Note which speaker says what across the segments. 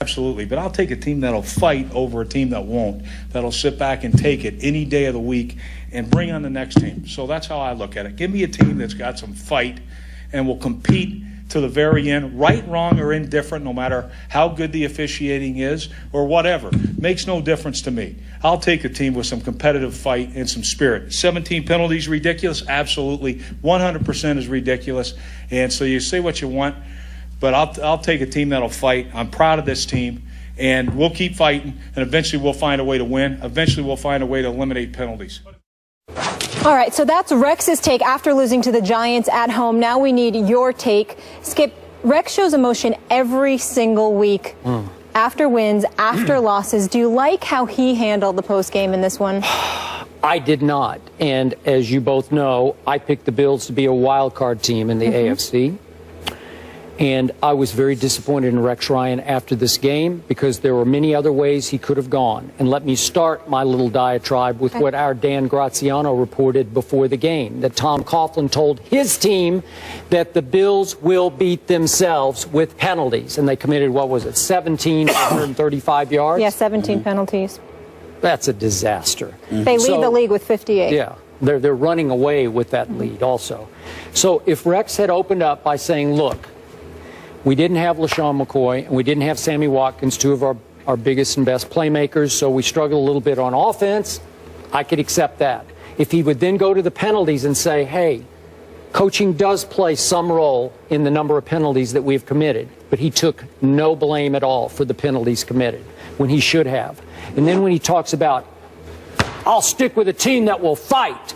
Speaker 1: Absolutely, but I'll take a team that'll fight over a team that won't, that'll sit back and take it any day of the week and bring on the next team. So that's how I look at it. Give me a team that's got some fight and will compete to the very end, right, wrong, or indifferent, no matter how good the officiating is or whatever. Makes no difference to me. I'll take a team with some competitive fight and some spirit. 17 penalties, ridiculous? Absolutely. 100% is ridiculous. And so you say what you want, but I'll take a team that'll fight. I'm proud of this team, and we'll keep fighting, and eventually we'll find a way to win. Eventually we'll find a way to eliminate penalties.
Speaker 2: All right, so that's Rex's take after losing to the Giants at home. Now we need your take. Skip, Rex shows emotion every single week, after wins, after losses. Do you like how he handled the postgame in this one?
Speaker 3: I did not. And as you both know, I picked the Bills to be a wild card team in the AFC. And I was very disappointed in Rex Ryan after this game because there were many other ways he could have gone. And let me start my little diatribe with what our Dan Graziano reported before the game, that Tom Coughlin told his team that the Bills will beat themselves with penalties. And they committed, what was it, 17 for 135 yards?
Speaker 2: Yeah, 17 penalties.
Speaker 3: That's a disaster.
Speaker 2: They lead the league with 58.
Speaker 3: Yeah, they're running away with that lead also. So if Rex had opened up by saying, look, we didn't have LaShawn McCoy, and we didn't have Sammy Watkins, two of our biggest and best playmakers, so we struggled a little bit on offense, I could accept that. If he would then go to the penalties and say, hey, coaching does play some role in the number of penalties that we've committed, but he took no blame at all for the penalties committed when he should have. And then when he talks about, I'll stick with a team that will fight,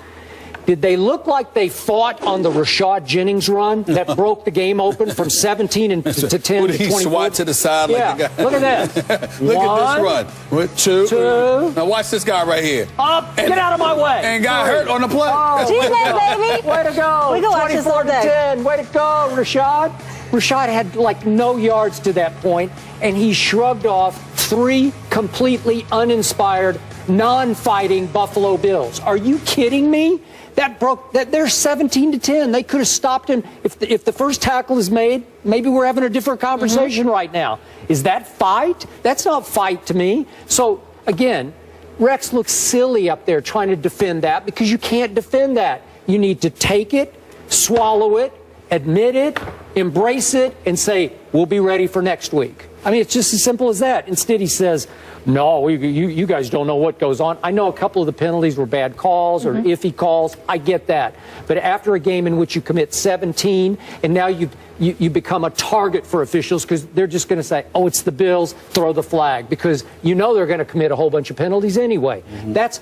Speaker 3: did they look like they fought on the Rashad Jennings run that broke the game open from 17 to 10 to 24?
Speaker 4: He swat to the side like the guy.
Speaker 3: Look at that.
Speaker 4: Look at this run. Two. Now watch this guy right here.
Speaker 3: Up. Get out of my way.
Speaker 4: And got hurt on the play.
Speaker 2: baby.
Speaker 3: Way to go.
Speaker 2: We go watch this all day.
Speaker 3: 10. Way to go, Rashad. Rashad had like no yards to that point, and he shrugged off 3 completely uninspired, non-fighting Buffalo Bills. Are you kidding me? That broke. They're 17 to 10. They could have stopped him if the first tackle is made. Maybe we're having a different conversation right now. Is that fight? That's not fight to me. So again, Rex looks silly up there trying to defend that because you can't defend that. You need to take it, swallow it, admit it, embrace it, and say we'll be ready for next week. I mean, it's just as simple as that. Instead, he says, no, you guys don't know what goes on. I know a couple of the penalties were bad calls or iffy calls. I get that. But after a game in which you commit 17 and now you become a target for officials because they're just going to say, oh, it's the Bills, throw the flag, because you know they're going to commit a whole bunch of penalties anyway. That's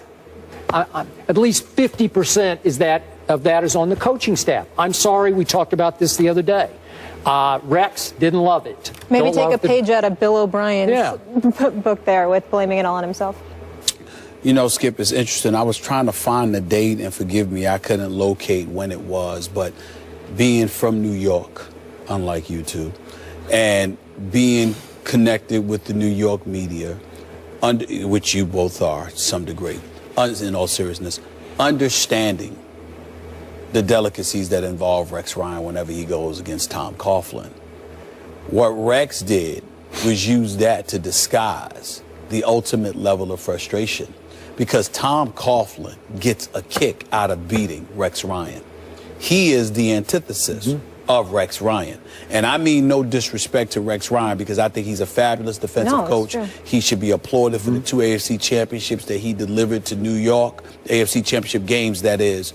Speaker 3: at least 50% of that is on the coaching staff. I'm sorry, we talked about this the other day. Rex didn't love it.
Speaker 2: Maybe take a page out of Bill O'Brien's book there with blaming it all on himself.
Speaker 4: You know, Skip, it's interesting. I was trying to find the date, and forgive me, I couldn't locate when it was. But being from New York, unlike you two, and being connected with the New York media, which you both are to some degree, in all seriousness, understanding the delicacies that involve Rex Ryan whenever he goes against Tom Coughlin. What Rex did was use that to disguise the ultimate level of frustration, because Tom Coughlin gets a kick out of beating Rex Ryan. He is the antithesis of Rex Ryan. And I mean no disrespect to Rex Ryan, because I think he's a fabulous defensive coach. He should be applauded for the 2 AFC championships that he delivered to New York, AFC championship games, that is.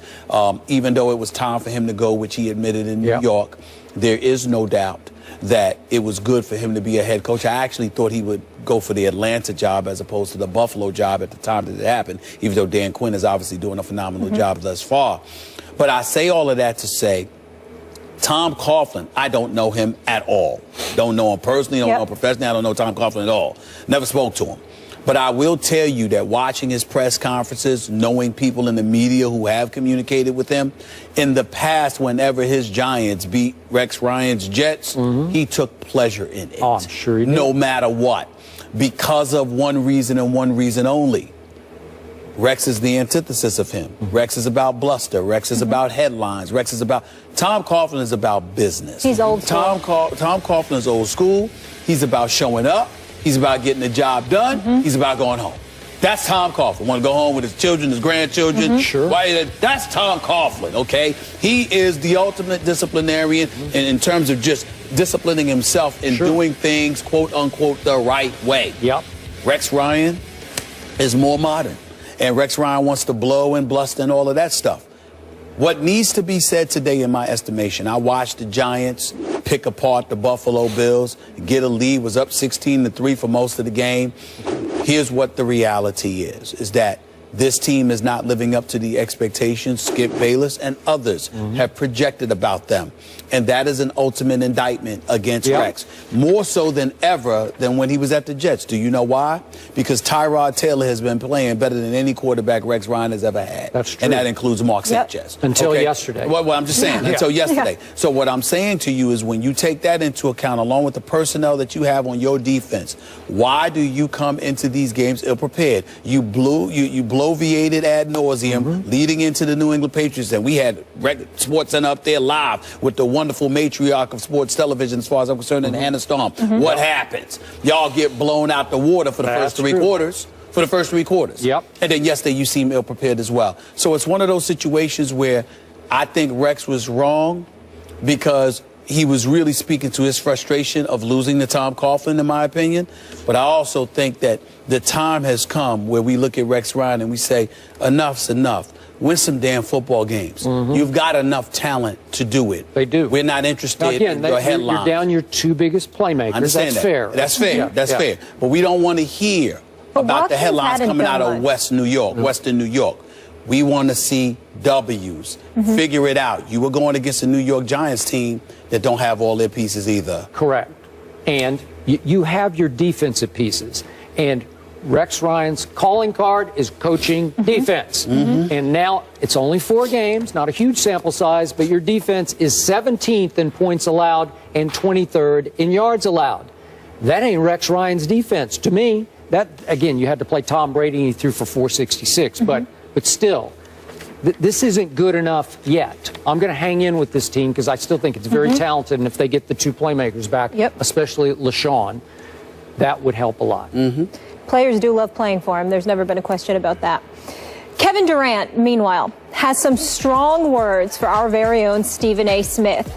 Speaker 4: Even though it was time for him to go, which he admitted in New York, there is no doubt that it was good for him to be a head coach. I actually thought he would go for the Atlanta job as opposed to the Buffalo job at the time that it happened, even though Dan Quinn is obviously doing a phenomenal job thus far. But I say all of that to say, Tom Coughlin, I don't know him at all. Don't know him personally, don't know him professionally. I don't know Tom Coughlin at all. Never spoke to him. But I will tell you that watching his press conferences, knowing people in the media who have communicated with him, in the past, whenever his Giants beat Rex Ryan's Jets, he took pleasure in it.
Speaker 3: Oh, I'm sure he did.
Speaker 4: No matter what. Because of one reason and one reason only. Rex is the antithesis of him. Rex is about bluster. Rex is about headlines. Rex is about... Tom Coughlin is about business.
Speaker 2: He's old school.
Speaker 4: Tom Coughlin is old school. He's about showing up. He's about getting the job done. He's about going home. That's Tom Coughlin. Want to go home with his children, his grandchildren?
Speaker 3: Sure.
Speaker 4: That's Tom Coughlin, okay? He is the ultimate disciplinarian in terms of just disciplining himself and doing things, quote unquote, the right way.
Speaker 3: Yep.
Speaker 4: Rex Ryan is more modern. And Rex Ryan wants to blow and bluster and all of that stuff. What needs to be said today, in my estimation, I watched the Giants pick apart the Buffalo Bills, get a lead, was up 16-3 for most of the game. Here's what the reality is that this team is not living up to the expectations Skip Bayless and others have projected about them. And that is an ultimate indictment against Rex. More so than ever than when he was at the Jets. Do you know why? Because Tyrod Taylor has been playing better than any quarterback Rex Ryan has ever had.
Speaker 3: That's true.
Speaker 4: And that includes Mark Sanchez.
Speaker 3: Until yesterday.
Speaker 4: Well, I'm just saying, until yesterday. So what I'm saying to you is when you take that into account, along with the personnel that you have on your defense, why do you come into these games ill-prepared? You bloviated ad nauseum leading into the New England Patriots, and we had Sports Center up there live with the wonderful matriarch of sports television, as far as I'm concerned, and Hannah Storm. What happens? Y'all get blown out the water for the first three quarters. For the first 3 quarters.
Speaker 3: Yep.
Speaker 4: And then yesterday you seem ill-prepared as well. So it's one of those situations where I think Rex was wrong because he was really speaking to his frustration of losing to Tom Coughlin, in my opinion. But I also think that the time has come where we look at Rex Ryan and we say, enough's enough. Win some damn football games. You've got enough talent to do it.
Speaker 3: They do.
Speaker 4: We're not interested in your headlines.
Speaker 3: You're down your 2 biggest playmakers.
Speaker 4: Understand
Speaker 3: That's
Speaker 4: that.
Speaker 3: fair.
Speaker 4: That's fair. That's fair. But we don't want to hear about the headlines coming out of Western New York. We want to see W's. Figure it out. You were going against a New York Giants team that don't have all their pieces either.
Speaker 3: Correct. And you have your defensive pieces. And Rex Ryan's calling card is coaching defense. And now it's only 4 games, not a huge sample size, but your defense is 17th in points allowed and 23rd in yards allowed. That ain't Rex Ryan's defense. To me, that, again, you had to play Tom Brady and he threw for 466, but still, this isn't good enough yet. I'm going to hang in with this team because I still think it's very talented, and if they get the 2 playmakers back, especially LaShawn, that would help a lot.
Speaker 2: Players do love playing for him. There's never been a question about that. Kevin Durant, meanwhile, has some strong words for our very own Stephen A. Smith.